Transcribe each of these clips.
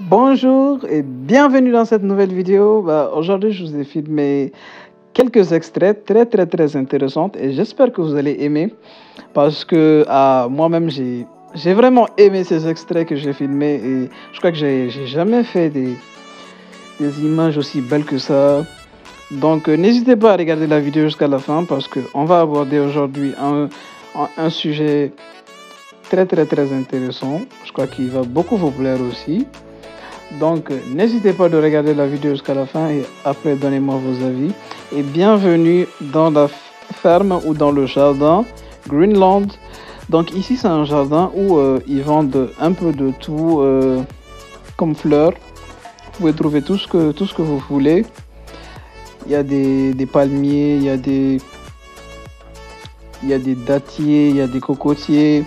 Bonjour et bienvenue dans cette nouvelle vidéo. Aujourd'hui, je vous ai filmé quelques extraits très intéressants et j'espère que vous allez aimer parce que moi-même, j'ai vraiment aimé ces extraits que j'ai filmés et je crois que j'ai jamais fait des images aussi belles que ça. Donc, n'hésitez pas à regarder la vidéo jusqu'à la fin parce qu'on va aborder aujourd'hui un sujet très intéressant. Je crois qu'il va beaucoup vous plaire aussi. Donc, n'hésitez pas de regarder la vidéo jusqu'à la fin et après, donnez-moi vos avis. Et bienvenue dans la ferme ou dans le jardin Greenland. Donc, ici, c'est un jardin où ils vendent un peu de tout comme fleurs. Vous pouvez trouver tout ce que vous voulez. Il y a des palmiers, il y a des dattiers, il y a des cocotiers.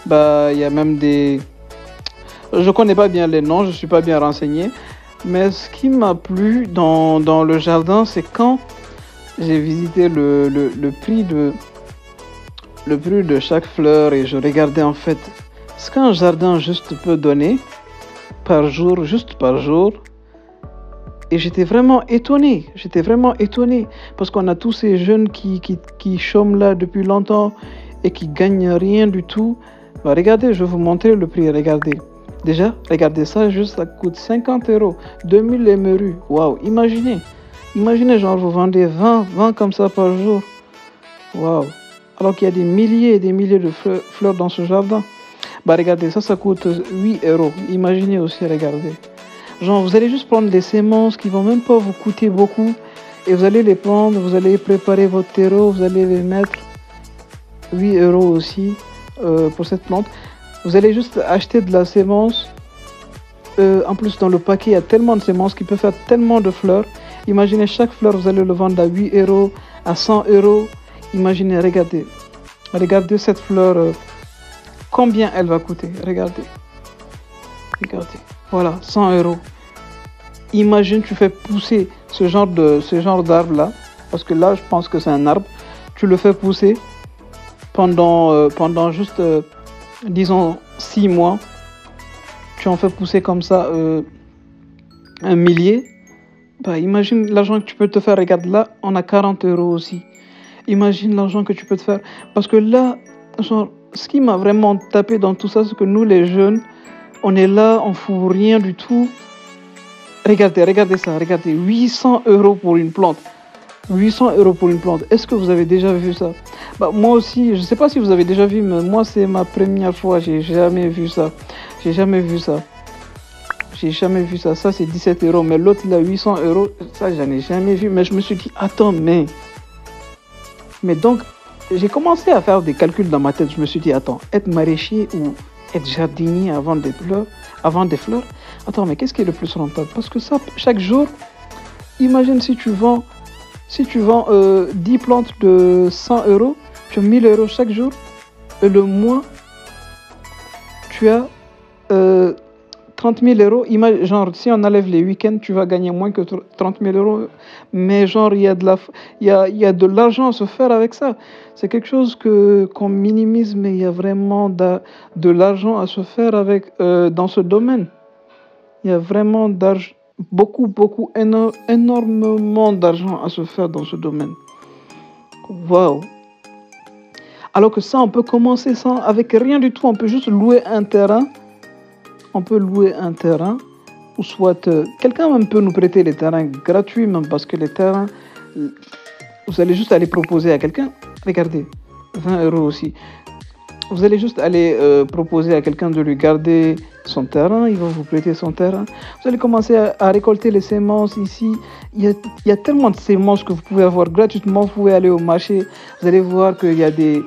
Il y a même des... Je connais pas bien les noms, je suis pas bien renseigné. Mais ce qui m'a plu dans le jardin, c'est quand j'ai visité le prix de chaque fleur et je regardais en fait ce qu'un jardin juste peut donner par jour, juste par jour. Et j'étais vraiment étonné parce qu'on a tous ces jeunes qui chôment là depuis longtemps et qui gagnent rien du tout. Regardez, je vais vous montrer le prix, regardez. Déjà, regardez ça, juste ça coûte 50 €, 2000 émerus. Waouh, imaginez, genre vous vendez 20 comme ça par jour. Waouh, alors qu'il y a des milliers et des milliers de fleurs dans ce jardin. Regardez, ça coûte 8 €. Imaginez aussi, regardez. Genre, vous allez juste prendre des semences qui vont même pas vous coûter beaucoup. Et vous allez les prendre, vous allez préparer votre terreau, vous allez les mettre 8 € aussi pour cette plante. Vous allez juste acheter de la sémence. En plus, dans le paquet, il y a tellement de sémences qui peuvent faire tellement de fleurs. Imaginez, chaque fleur, vous allez le vendre à 8 €, à 100 €. Imaginez, regardez cette fleur, combien elle va coûter. Regardez. Voilà, 100 €. Imagine, tu fais pousser ce genre d'arbre là, parce que là, je pense que c'est un arbre. Tu le fais pousser pendant juste, disons, 6 mois. Tu en fais pousser comme ça un millier. Imagine l'argent que tu peux te faire. Regarde, là, on a 40 € aussi. Imagine l'argent que tu peux te faire. Parce que là, genre, ce qui m'a vraiment tapé dans tout ça, c'est que nous, les jeunes, on est là, on fout rien du tout. Regardez ça, regardez, 800 € pour une plante. 800 € pour une plante. Est-ce que vous avez déjà vu ça? Moi aussi, je ne sais pas si vous avez déjà vu, mais moi, c'est ma première fois. J'ai jamais vu ça. Ça, c'est 17 €. Mais l'autre, là, 800 €, ça, j'en ai jamais vu. Mais je me suis dit, attends, mais donc, j'ai commencé à faire des calculs dans ma tête. Je me suis dit, attends, être maraîcher ou être jardinier avant des fleurs. Attends, mais qu'est-ce qui est le plus rentable? Parce que ça, chaque jour, imagine si tu vends 10 plantes de 100 €, tu as 1000 € chaque jour. Et le mois, tu as 30 000 €. Genre, si on enlève les week-ends, tu vas gagner moins que 30 000 €. Mais genre, il y a de l'argent à se faire avec ça. C'est quelque chose qu'on minimise, mais il y a vraiment de l'argent à se faire avec dans ce domaine. Il y a vraiment énormément d'argent à se faire dans ce domaine. Waouh! Alors que ça, on peut commencer avec rien du tout. On peut juste louer un terrain. Ou soit quelqu'un même peut nous prêter les terrains gratuits, même parce que les terrains, vous allez juste aller proposer à quelqu'un. Regardez, 20 € aussi. Vous allez juste aller proposer à quelqu'un de lui garder son terrain, il va vous prêter son terrain. Vous allez commencer à récolter les semences ici. Il y a tellement de semences que vous pouvez avoir gratuitement. Vous pouvez aller au marché, vous allez voir qu'il y a des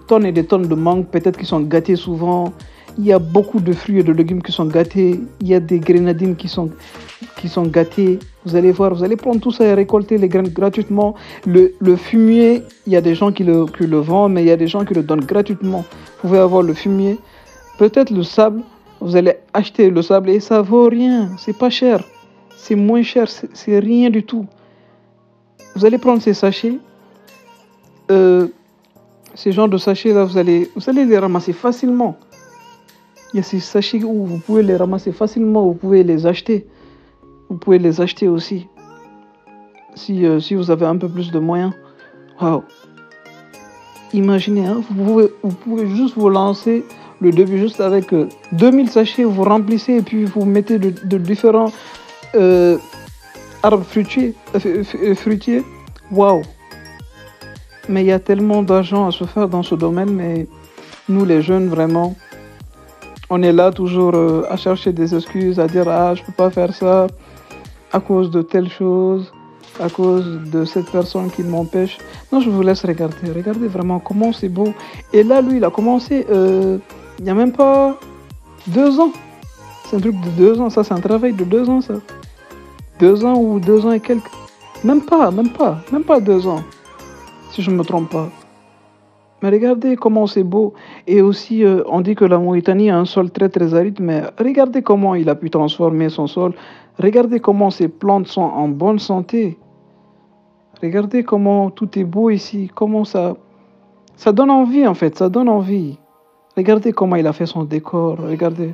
tonnes et des tonnes de mangues, peut-être qui sont gâtées souvent. Il y a beaucoup de fruits et de légumes qui sont gâtés. Il y a des grenadines qui sont gâtées. Vous allez voir, vous allez prendre tout ça et récolter les graines gratuitement. Le fumier, il y a des gens qui le vendent, mais il y a des gens qui le donnent gratuitement. Vous pouvez avoir le fumier. Peut-être le sable, vous allez acheter le sable et ça vaut rien. C'est pas cher. C'est moins cher, c'est rien du tout. Vous allez prendre ces sachets. Ces genres de sachets là, vous allez les ramasser facilement. Il y a ces sachets où vous pouvez les ramasser facilement, vous pouvez les acheter. Vous pouvez les acheter aussi, si vous avez un peu plus de moyens. Waouh! Imaginez, hein, vous pouvez juste vous lancer le début juste avec 2000 sachets, vous remplissez et puis vous mettez de différents euh, arbres fruitiers. Waouh! Mais il y a tellement d'argent à se faire dans ce domaine, mais nous les jeunes, vraiment, on est là toujours à chercher des excuses, à dire ah, je peux pas faire ça à cause de telle chose, à cause de cette personne qui m'empêche. Non, je vous laisse regarder. Regardez vraiment comment c'est beau. Et là, lui, il a commencé il n'y a même pas 2 ans. C'est un truc de 2 ans. Ça, c'est un travail de 2 ans, ça. 2 ans ou 2 ans et quelques. Même pas 2 ans, si je ne me trompe pas. Mais regardez comment c'est beau. Et aussi, on dit que la Mauritanie a un sol très très aride, mais regardez comment il a pu transformer son sol. Regardez comment ces plantes sont en bonne santé. Regardez comment tout est beau ici. Comment ça donne envie en fait, ça donne envie. Regardez comment il a fait son décor. Regardez.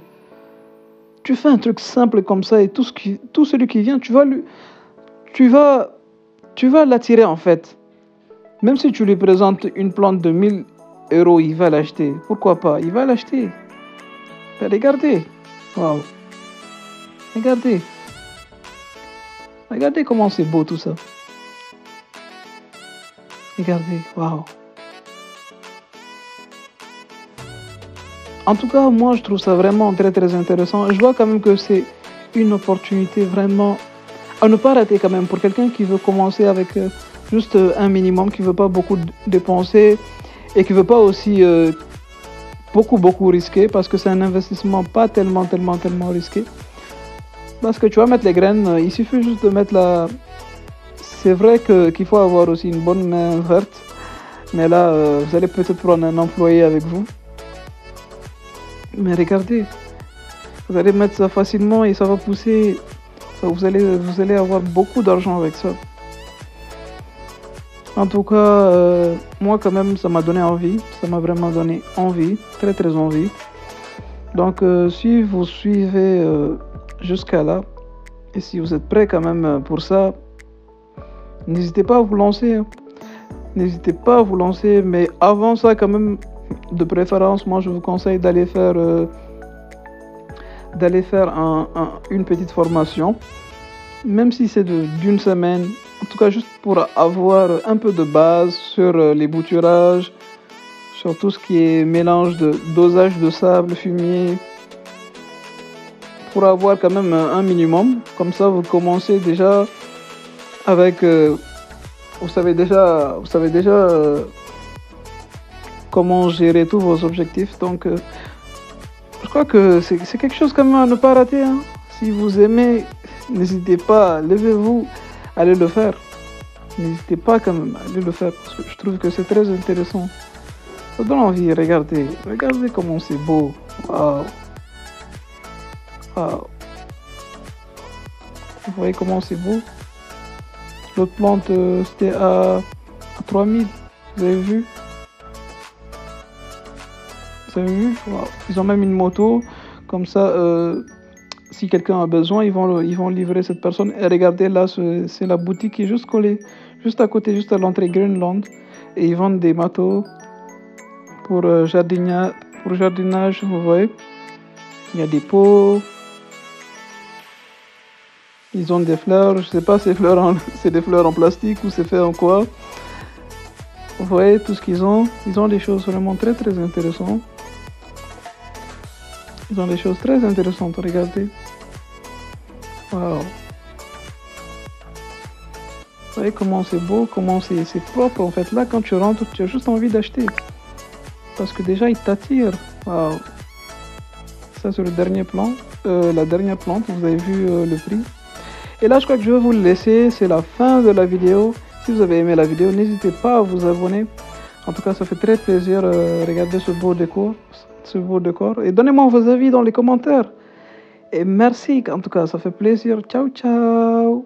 Tu fais un truc simple comme ça et tout celui qui vient, tu vas, tu vas l'attirer en fait. Même si tu lui présentes une plante de 1000 euros, il va l'acheter. Pourquoi pas? Il va l'acheter. Ben, regardez. Waouh. Regardez. Regardez comment c'est beau tout ça. Regardez. Waouh. En tout cas, moi, je trouve ça vraiment très, très intéressant. Je vois quand même que c'est une opportunité vraiment à ne pas rater quand même pour quelqu'un qui veut commencer avec juste un minimum, qui veut pas beaucoup dépenser et qui veut pas aussi beaucoup risquer parce que c'est un investissement pas tellement risqué. Parce que tu vas mettre les graines, il suffit juste de mettre la... C'est vrai qu'il faut avoir aussi une bonne main verte, mais là, vous allez peut-être prendre un employé avec vous. Mais regardez, vous allez mettre ça facilement et ça va pousser. Vous allez avoir beaucoup d'argent avec ça. En tout cas, moi quand même, ça m'a donné envie. Ça m'a vraiment donné envie, très très envie. Donc, si vous suivez jusqu'à là, et si vous êtes prêts quand même pour ça, n'hésitez pas à vous lancer. Hein. N'hésitez pas à vous lancer, mais avant ça quand même, de préférence, moi je vous conseille d'aller faire une petite formation, même si c'est d'une semaine, en tout cas juste pour avoir un peu de base sur les bouturages, sur tout ce qui est mélange de dosage de sable, fumier, pour avoir quand même un minimum. Comme ça, vous commencez déjà avec, vous savez déjà comment gérer tous vos objectifs. Donc, je crois que c'est quelque chose quand même à ne pas rater. Hein. Si vous aimez, n'hésitez pas, levez-vous, allez le faire. N'hésitez pas quand même, allez le faire parce que je trouve que c'est très intéressant. Ça donne envie, regardez comment c'est beau. Waouh. Waouh. Vous voyez comment c'est beau? L'autre plante, c'était à 3000. Vous avez vu? Vous avez vu? Wow. Ils ont même une moto. Comme ça, si quelqu'un a besoin, ils vont livrer cette personne. Et regardez, là, c'est la boutique qui est juste collée. Juste à côté, juste à l'entrée Greenland. Et ils vendent des matos pour jardinage, vous voyez. Il y a des pots. Ils ont des fleurs. Je sais pas, c'est des fleurs en plastique ou c'est fait en quoi. Vous voyez tout ce qu'ils ont. Ils ont des choses vraiment très très intéressantes. Ils ont des choses très intéressantes, regardez. Waouh. Vous voyez comment c'est beau, comment c'est propre en fait. Là, quand tu rentres, tu as juste envie d'acheter. Parce que déjà, ils t'attirent. Waouh. Ça, c'est le dernier plan. La dernière plante, vous avez vu le prix. Et là, je crois que je vais vous le laisser. C'est la fin de la vidéo. Si vous avez aimé la vidéo, n'hésitez pas à vous abonner. En tout cas, ça fait très plaisir. Regardez ce beau décor. Et donnez-moi vos avis dans les commentaires. Et merci, en tout cas, ça fait plaisir. Ciao, ciao.